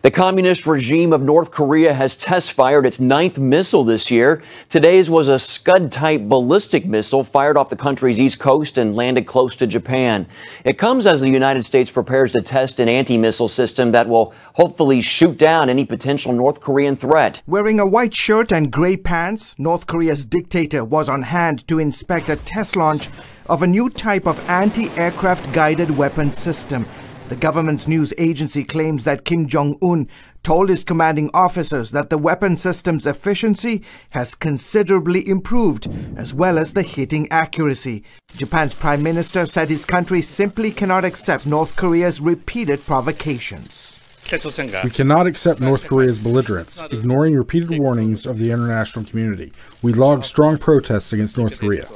The communist regime of North Korea has test-fired its 9th missile this year. Today's was a Scud-type ballistic missile fired off the country's east coast and landed close to Japan. It comes as the United States prepares to test an anti-missile system that will hopefully shoot down any potential North Korean threat. Wearing a white shirt and gray pants, North Korea's dictator was on hand to inspect a test launch of a new type of anti-aircraft guided weapon system. The government's news agency claims that Kim Jong-un told his commanding officers that the weapon system's efficiency has considerably improved, as well as the hitting accuracy. Japan's prime minister said his country simply cannot accept North Korea's repeated provocations. We cannot accept North Korea's belligerence, ignoring repeated warnings of the international community. We log strong protests against North Korea.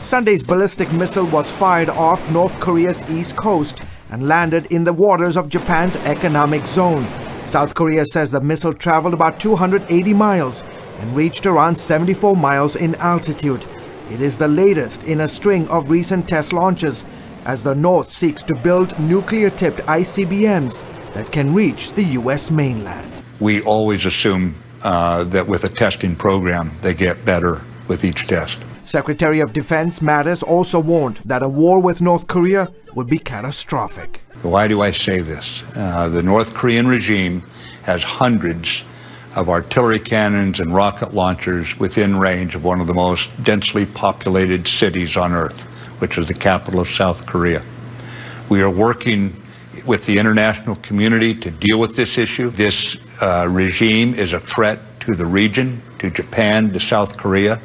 Sunday's ballistic missile was fired off North Korea's east coast and landed in the waters of Japan's economic zone. South Korea says the missile traveled about 280 miles and reached around 74 miles in altitude. It is the latest in a string of recent test launches as the North seeks to build nuclear-tipped ICBMs that can reach the U.S. mainland. We always assume that with a testing program, they get better with each test. Secretary of Defense Mattis also warned that a war with North Korea would be catastrophic. Why do I say this? The North Korean regime has hundreds of artillery cannons and rocket launchers within range of one of the most densely populated cities on Earth, which is the capital of South Korea. We are working with the international community to deal with this issue. This regime is a threat to the region, to Japan, to South Korea.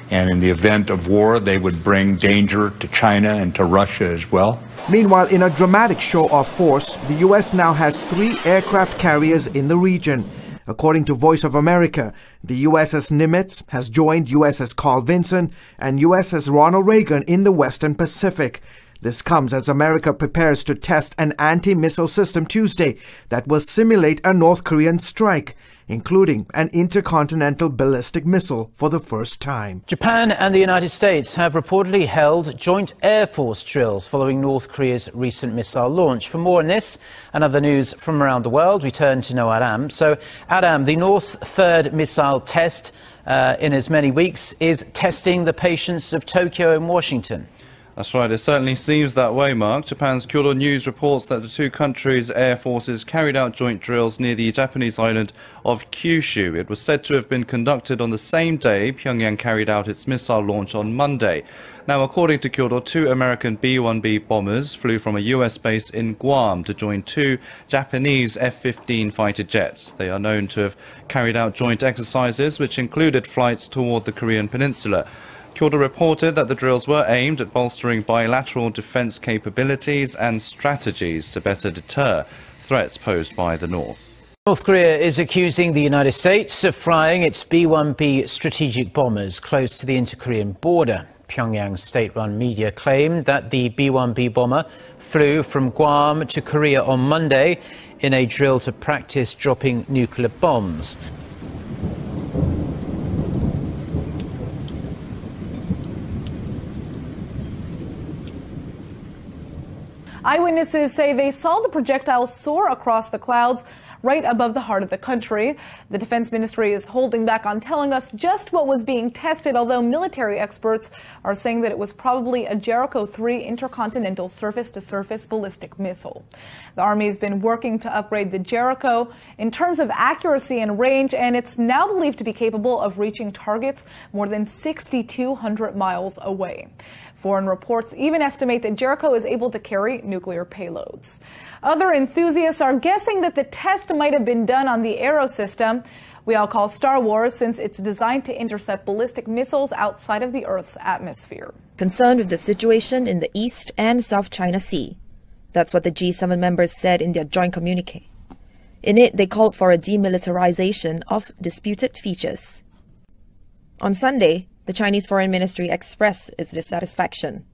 And in the event of war, they would bring danger to China and to Russia as well. Meanwhile, in a dramatic show of force, the U.S. now has 3 aircraft carriers in the region. According to Voice of America, the USS Nimitz has joined USS Carl Vinson and USS Ronald Reagan in the Western Pacific. This comes as America prepares to test an anti-missile system Tuesday that will simulate a North Korean strike, including an intercontinental ballistic missile for the first time. Japan and the United States have reportedly held joint Air Force drills following North Korea's recent missile launch. For more on this and other news from around the world, we turn to Noah Adam. So, Adam, the North's third missile test in as many weeks is testing the patience of Tokyo and Washington. That's right, it certainly seems that way, Mark. Japan's Kyodo News reports that the two countries' air forces carried out joint drills near the Japanese island of Kyushu. It was said to have been conducted on the same day Pyongyang carried out its missile launch on Monday. Now, according to Kyodo, 2 American B-1B bombers flew from a US base in Guam to join 2 Japanese F-15 fighter jets. They are known to have carried out joint exercises which included flights toward the Korean peninsula. Kyodo reported that the drills were aimed at bolstering bilateral defense capabilities and strategies to better deter threats posed by the North. North Korea is accusing the United States of flying its B-1B strategic bombers close to the inter-Korean border. Pyongyang's state-run media claimed that the B-1B bomber flew from Guam to Korea on Monday in a drill to practice dropping nuclear bombs. Eyewitnesses say they saw the projectile soar across the clouds right above the heart of the country. The Defense Ministry is holding back on telling us just what was being tested, although military experts are saying that it was probably a Jericho 3 intercontinental surface-to-surface ballistic missile. The Army has been working to upgrade the Jericho in terms of accuracy and range, and it's now believed to be capable of reaching targets more than 6,200 miles away. Foreign reports even estimate that Jericho is able to carry nuclear payloads. Other enthusiasts are guessing that the test might have been done on the Arrow system we all call Star Wars, since it's designed to intercept ballistic missiles outside of the Earth's atmosphere. Concerned with the situation in the East and South China Sea. That's what the G7 members said in their joint communique. In it, they called for a demilitarization of disputed features. On Sunday, the Chinese Foreign Ministry expressed its dissatisfaction.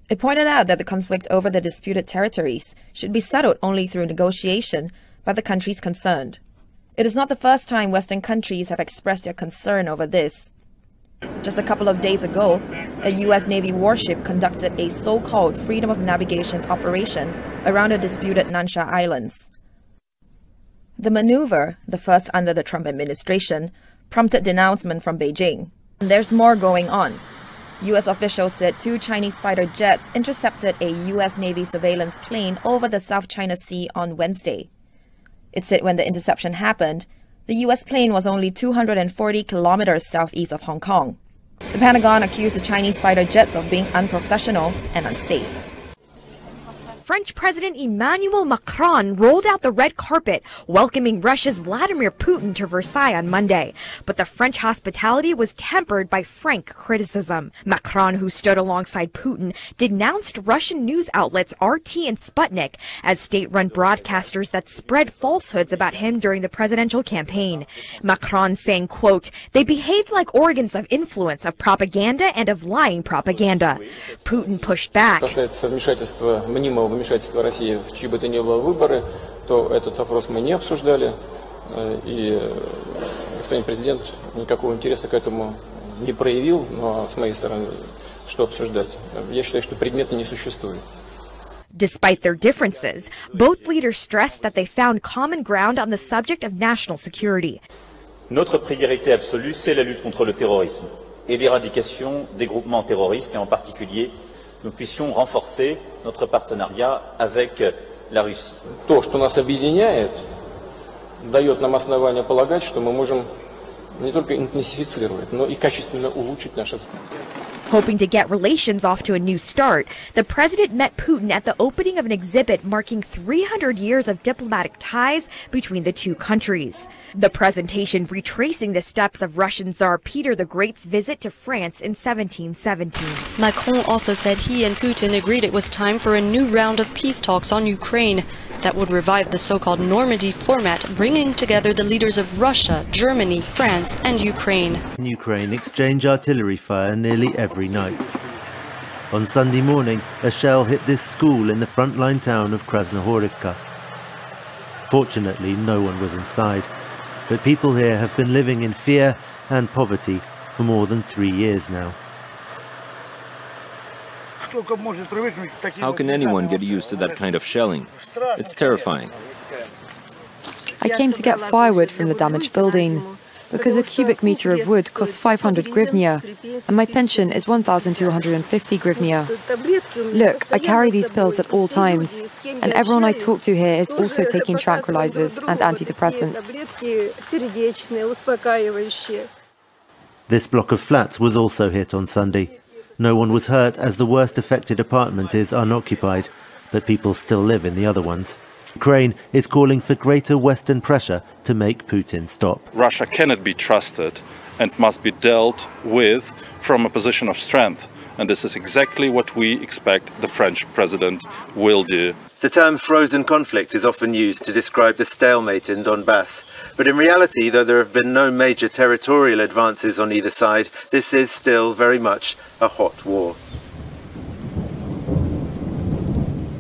It pointed out that the conflict over the disputed territories should be settled only through negotiation by the countries concerned. It is not the first time Western countries have expressed their concern over this. Just a couple of days ago, a U.S. Navy warship conducted a so-called freedom of navigation operation around the disputed Nansha Islands. The maneuver, the first under the Trump administration, prompted denouncement from Beijing. There's more going on. U.S. officials said 2 Chinese fighter jets intercepted a U.S. Navy surveillance plane over the South China Sea on Wednesday. It said when the interception happened, the U.S. plane was only 240 kilometers southeast of Hong Kong. The Pentagon accused the Chinese fighter jets of being unprofessional and unsafe. French President Emmanuel Macron rolled out the red carpet, welcoming Russia's Vladimir Putin to Versailles on Monday. But the French hospitality was tempered by frank criticism. Macron, who stood alongside Putin, denounced Russian news outlets RT and Sputnik as state-run broadcasters that spread falsehoods about him during the presidential campaign. Macron saying, quote, "They behaved like organs of influence, of propaganda and of lying propaganda." Putin pushed back. Вмешательство России в чьи бы то ни было выборы, то этот вопрос мы не обсуждали, и господин президент никакого интереса к этому не проявил, но с моей стороны, что обсуждать? Я считаю, что предмета не существует. Despite their differences, both leaders stressed that they found common ground on the subject of national security. Notre priorité absolue, c'est la lutte contre le terrorisme et l'éradication des groupements terroristes, et en particulier nous puissions renforcer notre partenariat avec la Russie. То, что нас объединяет, дает нам основание полагать, что мы можем не только интенсифицировать, но и качественно улучшить наши. Hoping to get relations off to a new start, the president met Putin at the opening of an exhibit marking 300 years of diplomatic ties between the two countries. The presentation retracing the steps of Russian Tsar Peter the Great's visit to France in 1717. Macron also said he and Putin agreed it was time for a new round of peace talks on Ukraine that would revive the so-called Normandy format, bringing together the leaders of Russia, Germany, France and Ukraine. Ukraine exchange artillery fire nearly every night. On Sunday morning, a shell hit this school in the frontline town of Krasnohorivka. Fortunately, no one was inside, but people here have been living in fear and poverty for more than 3 years now. How can anyone get used to that kind of shelling? It's terrifying. I came to get firewood from the damaged building, because a cubic meter of wood costs 500 hryvnia, and my pension is 1,250 hryvnia. Look, I carry these pills at all times, and everyone I talk to here is also taking tranquilizers and antidepressants. This block of flats was also hit on Sunday. No one was hurt as the worst affected apartment is unoccupied, but people still live in the other ones. Ukraine is calling for greater Western pressure to make Putin stop. Russia cannot be trusted and must be dealt with from a position of strength. And this is exactly what we expect the French president will do. The term frozen conflict is often used to describe the stalemate in Donbass. But in reality, though there have been no major territorial advances on either side, this is still very much a hot war.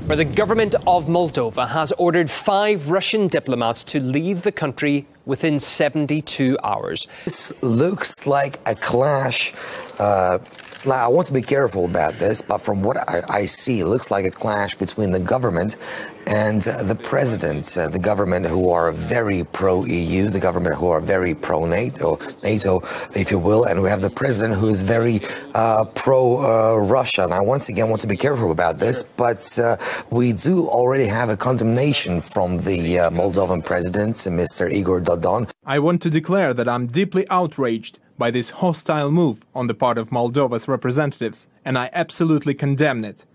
Where the government of Moldova has ordered 5 Russian diplomats to leave the country within 72 hours. This looks like a clash. I want to be careful about this, but from what I see, it looks like a clash between the government and the president. The government who are very pro-EU, the government who are very pro-NATO, if you will, and we have the president who is very pro-Russia. And I once again want to be careful about this, but we do already have a condemnation from the Moldovan president, Mr. Igor Dodon. I want to declare that I'm deeply outraged by this hostile move on the part of Moldova's representatives, and I absolutely condemn it.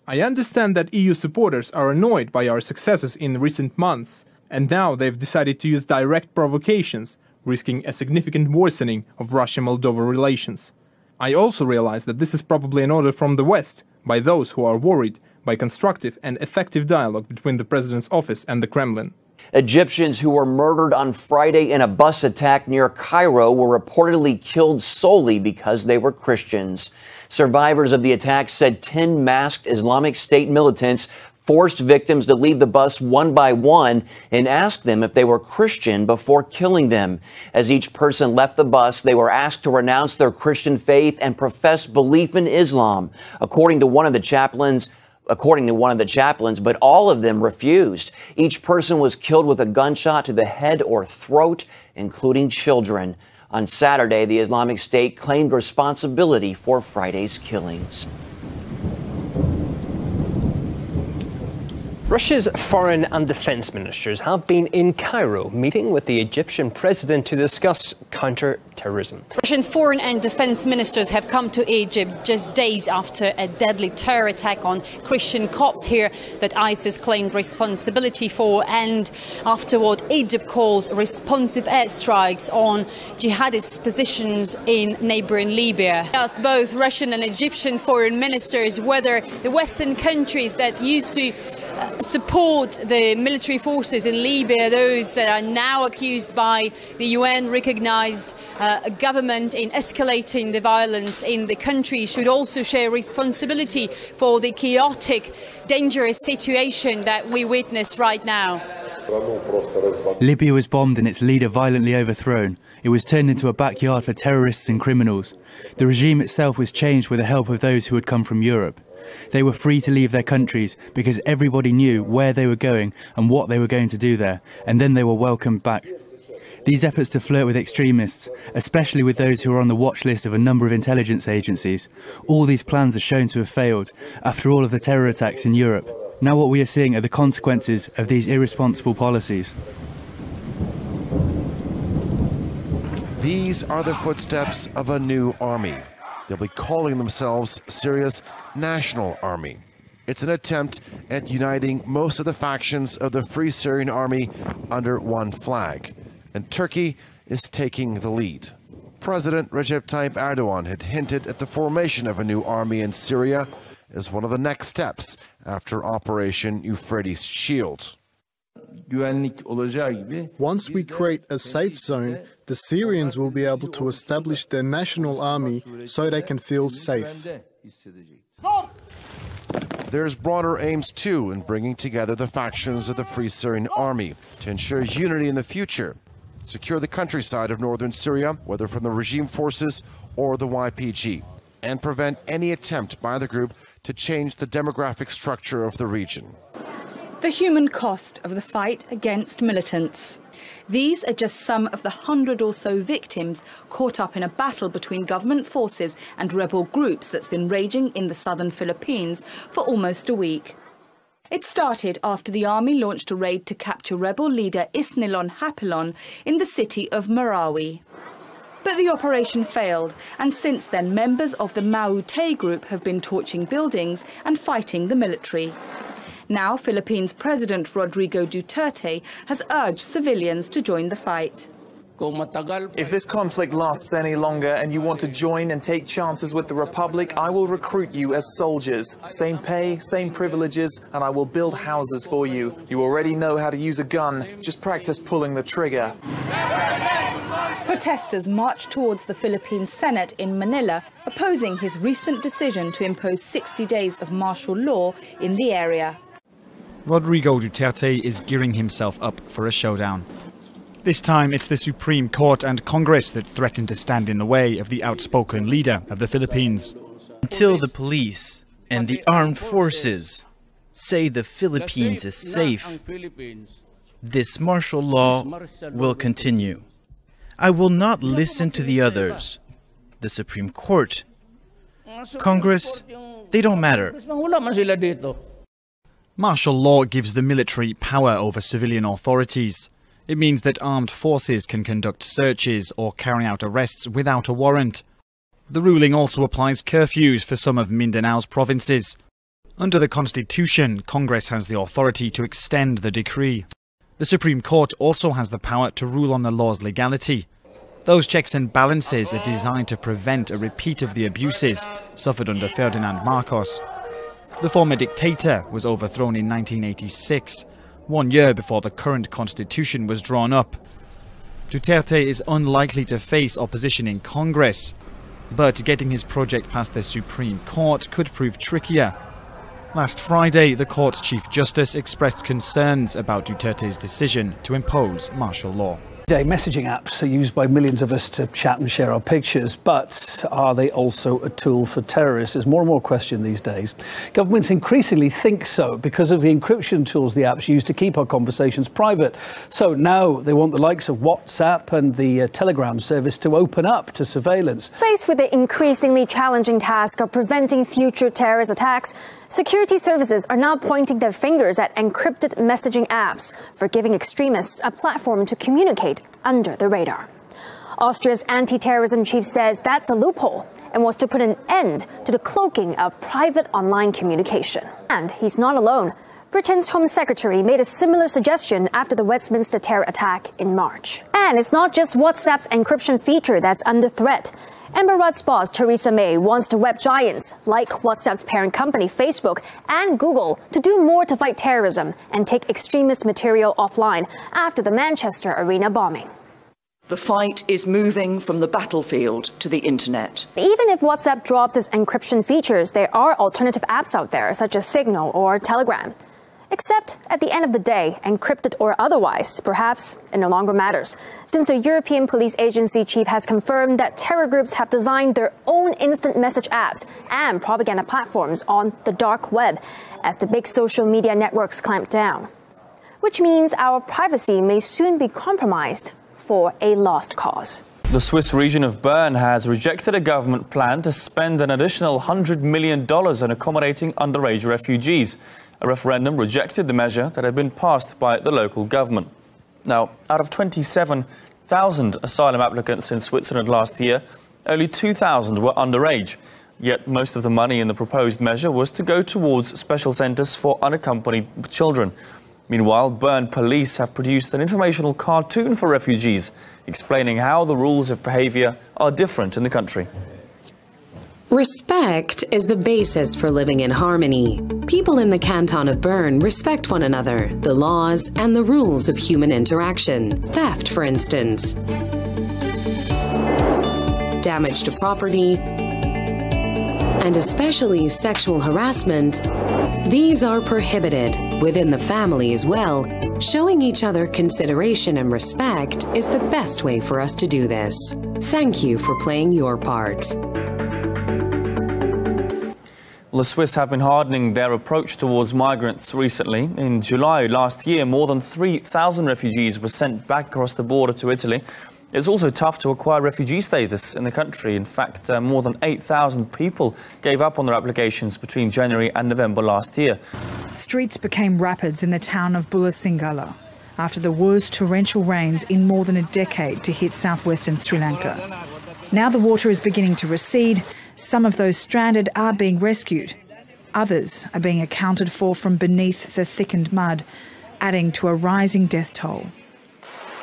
I understand that EU supporters are annoyed by our successes in recent months, and now they've decided to use direct provocations, risking a significant worsening of Russia-Moldova relations. I also realize that this is probably an order from the West, by those who are worried by constructive and effective dialogue between the president's office and the Kremlin. Egyptians who were murdered on Friday in a bus attack near Cairo were reportedly killed solely because they were Christians. Survivors of the attack said 10 masked Islamic State militants forced victims to leave the bus one by one and asked them if they were Christian before killing them. As each person left the bus, they were asked to renounce their Christian faith and profess belief in Islam. According to one of the chaplains, according to one of the chaplains, but all of them refused. Each person was killed with a gunshot to the head or throat, including children. On Saturday, the Islamic State claimed responsibility for Friday's killings. Russia's foreign and defense ministers have been in Cairo meeting with the Egyptian president to discuss counter-terrorism. Russian foreign and defense ministers have come to Egypt just days after a deadly terror attack on Christian Copts here that ISIS claimed responsibility for, and after what Egypt calls responsive airstrikes on jihadist positions in neighbouring Libya. I asked both Russian and Egyptian foreign ministers whether the Western countries that used to support the military forces in Libya, those that are now accused by the UN-recognized government in escalating the violence in the country, should also share responsibility for the chaotic, dangerous situation that we witness right now. Libya was bombed and its leader violently overthrown. It was turned into a backyard for terrorists and criminals. The regime itself was changed with the help of those who had come from Europe. They were free to leave their countries because everybody knew where they were going and what they were going to do there, and then they were welcomed back. These efforts to flirt with extremists, especially with those who are on the watch list of a number of intelligence agencies, all these plans are shown to have failed after all of the terror attacks in Europe. Now what we are seeing are the consequences of these irresponsible policies. These are the footsteps of a new army. They'll be calling themselves Syria's National Army. It's an attempt at uniting most of the factions of the Free Syrian Army under one flag, and Turkey is taking the lead. President Recep Tayyip Erdogan had hinted at the formation of a new army in Syria as one of the next steps after Operation Euphrates Shield. Once we create a safe zone, the Syrians will be able to establish their national army so they can feel safe. There's broader aims too in bringing together the factions of the Free Syrian Army to ensure unity in the future, secure the countryside of northern Syria, whether from the regime forces or the YPG, and prevent any attempt by the group to change the demographic structure of the region. The human cost of the fight against militants. These are just some of the 100 or so victims caught up in a battle between government forces and rebel groups that's been raging in the southern Philippines for almost a week. It started after the army launched a raid to capture rebel leader Isnilon Hapilon in the city of Marawi. But the operation failed, and since then members of the Maute group have been torching buildings and fighting the military. Now, Philippines President Rodrigo Duterte has urged civilians to join the fight. If this conflict lasts any longer and you want to join and take chances with the Republic, I will recruit you as soldiers. Same pay, same privileges, and I will build houses for you. You already know how to use a gun. Just practice pulling the trigger. Protesters marched towards the Philippine Senate in Manila, opposing his recent decision to impose 60 days of martial law in the area. Rodrigo Duterte is gearing himself up for a showdown. This time it's the Supreme Court and Congress that threaten to stand in the way of the outspoken leader of the Philippines. Until the police and the armed forces say the Philippines is safe, this martial law will continue. I will not listen to the others. The Supreme Court, Congress, they don't matter. Martial law gives the military power over civilian authorities. It means that armed forces can conduct searches or carry out arrests without a warrant. The ruling also applies curfews for some of Mindanao's provinces. Under the Constitution, Congress has the authority to extend the decree. The Supreme Court also has the power to rule on the law's legality. Those checks and balances are designed to prevent a repeat of the abuses suffered under Ferdinand Marcos. The former dictator was overthrown in 1986, 1 year before the current constitution was drawn up. Duterte is unlikely to face opposition in Congress, but getting his project past the Supreme Court could prove trickier. Last Friday, the court's Chief Justice expressed concerns about Duterte's decision to impose martial law. Messaging apps are used by millions of us to chat and share our pictures, but are they also a tool for terrorists? There's more and more question these days. Governments increasingly think so because of the encryption tools the apps use to keep our conversations private. So now they want the likes of WhatsApp and the Telegram service to open up to surveillance. Faced with the increasingly challenging task of preventing future terrorist attacks, security services are now pointing their fingers at encrypted messaging apps for giving extremists a platform to communicate under the radar. Austria's anti-terrorism chief says that's a loophole and wants to put an end to the cloaking of private online communication. And he's not alone. Britain's Home Secretary made a similar suggestion after the Westminster terror attack in March. And it's not just WhatsApp's encryption feature that's under threat. Amber Rudd's boss, Theresa May, wants the web giants, like WhatsApp's parent company Facebook and Google, to do more to fight terrorism and take extremist material offline after the Manchester Arena bombing. The fight is moving from the battlefield to the internet. Even if WhatsApp drops its encryption features, there are alternative apps out there, such as Signal or Telegram. Except, at the end of the day, encrypted or otherwise, perhaps it no longer matters, since the European Police Agency chief has confirmed that terror groups have designed their own instant message apps and propaganda platforms on the dark web as the big social media networks clamp down. Which means our privacy may soon be compromised for a lost cause. The Swiss region of Bern has rejected a government plan to spend an additional $100 million on accommodating underage refugees. A referendum rejected the measure that had been passed by the local government. Now, out of 27,000 asylum applicants in Switzerland last year, only 2,000 were underage. Yet most of the money in the proposed measure was to go towards special centres for unaccompanied children. Meanwhile, Bern police have produced an informational cartoon for refugees, explaining how the rules of behaviour are different in the country. Respect is the basis for living in harmony. People in the canton of Bern respect one another, the laws and the rules of human interaction. Theft, for instance. Damage to property, and especially sexual harassment. These are prohibited within the family as well. Showing each other consideration and respect is the best way for us to do this. Thank you for playing your part. Well, the Swiss have been hardening their approach towards migrants recently. In July last year, more than 3,000 refugees were sent back across the border to Italy. It's also tough to acquire refugee status in the country. In fact, more than 8,000 people gave up on their applications between January and November last year. Streets became rapids in the town of Bulasingala after the worst torrential rains in more than a decade to hit southwestern Sri Lanka. Now the water is beginning to recede. Some of those stranded are being rescued. Others are being accounted for from beneath the thickened mud, adding to a rising death toll.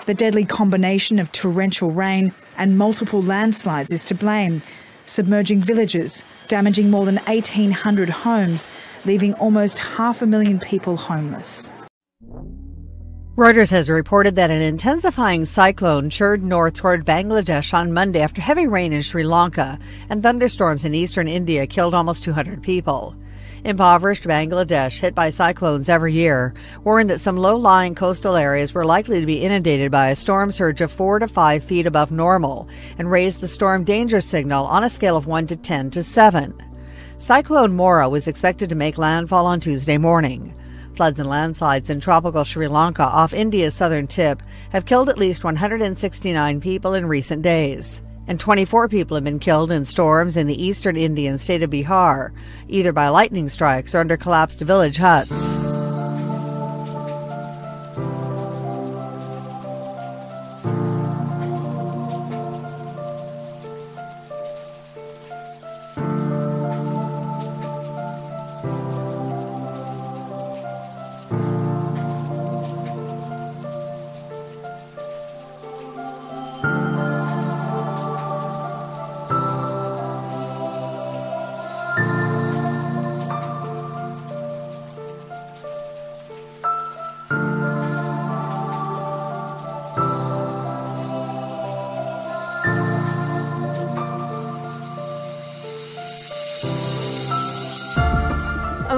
The deadly combination of torrential rain and multiple landslides is to blame, submerging villages, damaging more than 1,800 homes, leaving almost 500,000 people homeless. Reuters has reported that an intensifying cyclone churned north toward Bangladesh on Monday after heavy rain in Sri Lanka and thunderstorms in eastern India killed almost 200 people. Impoverished Bangladesh, hit by cyclones every year, warned that some low-lying coastal areas were likely to be inundated by a storm surge of 4 to 5 feet above normal and raised the storm danger signal on a scale of 1 to 10 to 7. Cyclone Mora was expected to make landfall on Tuesday morning. Floods and landslides in tropical Sri Lanka off India's southern tip have killed at least 169 people in recent days. And 24 people have been killed in storms in the eastern Indian state of Bihar, either by lightning strikes or under collapsed village huts.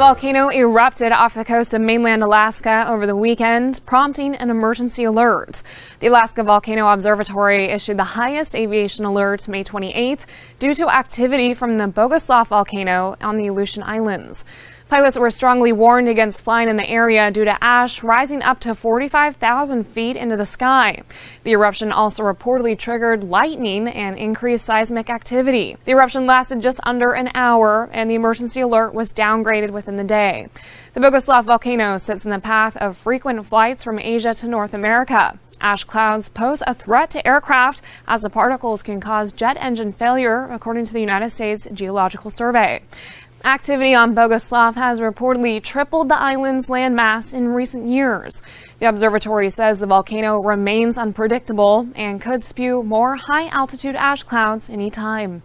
volcano erupted off the coast of mainland Alaska over the weekend, prompting an emergency alert. The Alaska Volcano Observatory issued the highest aviation alert May 28th due to activity from the Bogoslav volcano on the Aleutian Islands. Pilots were strongly warned against flying in the area due to ash rising up to 45,000 feet into the sky. The eruption also reportedly triggered lightning and increased seismic activity. The eruption lasted just under an hour, and the emergency alert was downgraded within the day. The Bogoslav volcano sits in the path of frequent flights from Asia to North America. Ash clouds pose a threat to aircraft as the particles can cause jet engine failure, according to the United States Geological Survey. Activity on Bogoslav has reportedly tripled the island's landmass in recent years. The observatory says the volcano remains unpredictable and could spew more high-altitude ash clouds any time.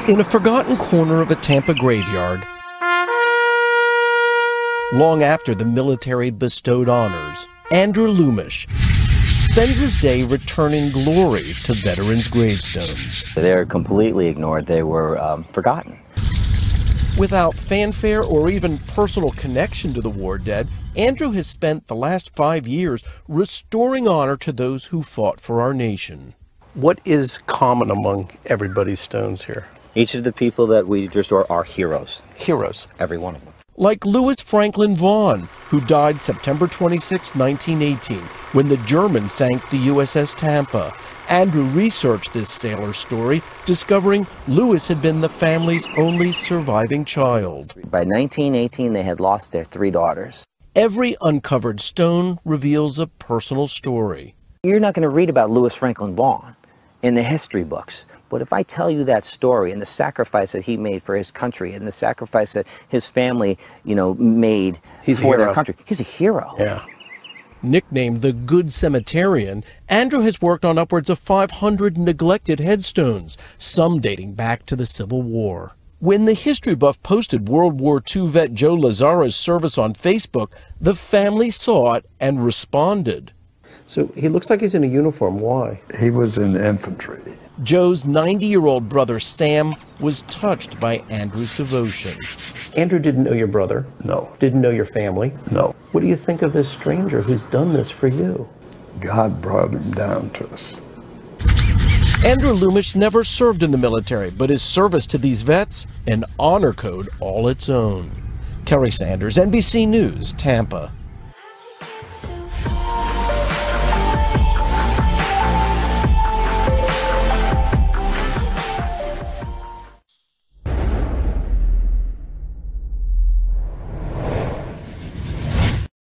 In a forgotten corner of a Tampa graveyard, long after the military bestowed honors, Andrew Lumish spends his day returning glory to veterans' gravestones. They're completely ignored. They were forgotten. Without fanfare or even personal connection to the war dead, Andrew has spent the last 5 years restoring honor to those who fought for our nation. What is common among everybody's stones here? Each of the people that we restore are heroes. Heroes? Every one of them. Like Lewis Franklin Vaughan, who died September 26, 1918, when the Germans sank the USS Tampa. Andrew researched this sailor's story, discovering Lewis had been the family's only surviving child. By 1918, they had lost their 3 daughters. Every uncovered stone reveals a personal story. You're not going to read about Lewis Franklin Vaughan in the history books, but if I tell you that story and the sacrifice that he made for his country and the sacrifice that his family, made for their country, he's a hero. Yeah. Nicknamed the Good Cemeterian, Andrew has worked on upwards of 500 neglected headstones, some dating back to the Civil War. When the history buff posted World War II vet Joe Lazara's service on Facebook, the family saw it and responded. So he looks like he's in a uniform. Why? He was in infantry. Joe's 90-year-old brother Sam was touched by Andrew's devotion. Andrew didn't know your brother? No. Didn't know your family? No. What do you think of this stranger who's done this for you? God brought him down to us. Andrew Lumish never served in the military, but his service to these vets, an honor code all its own. Kerry Sanders, NBC News, Tampa.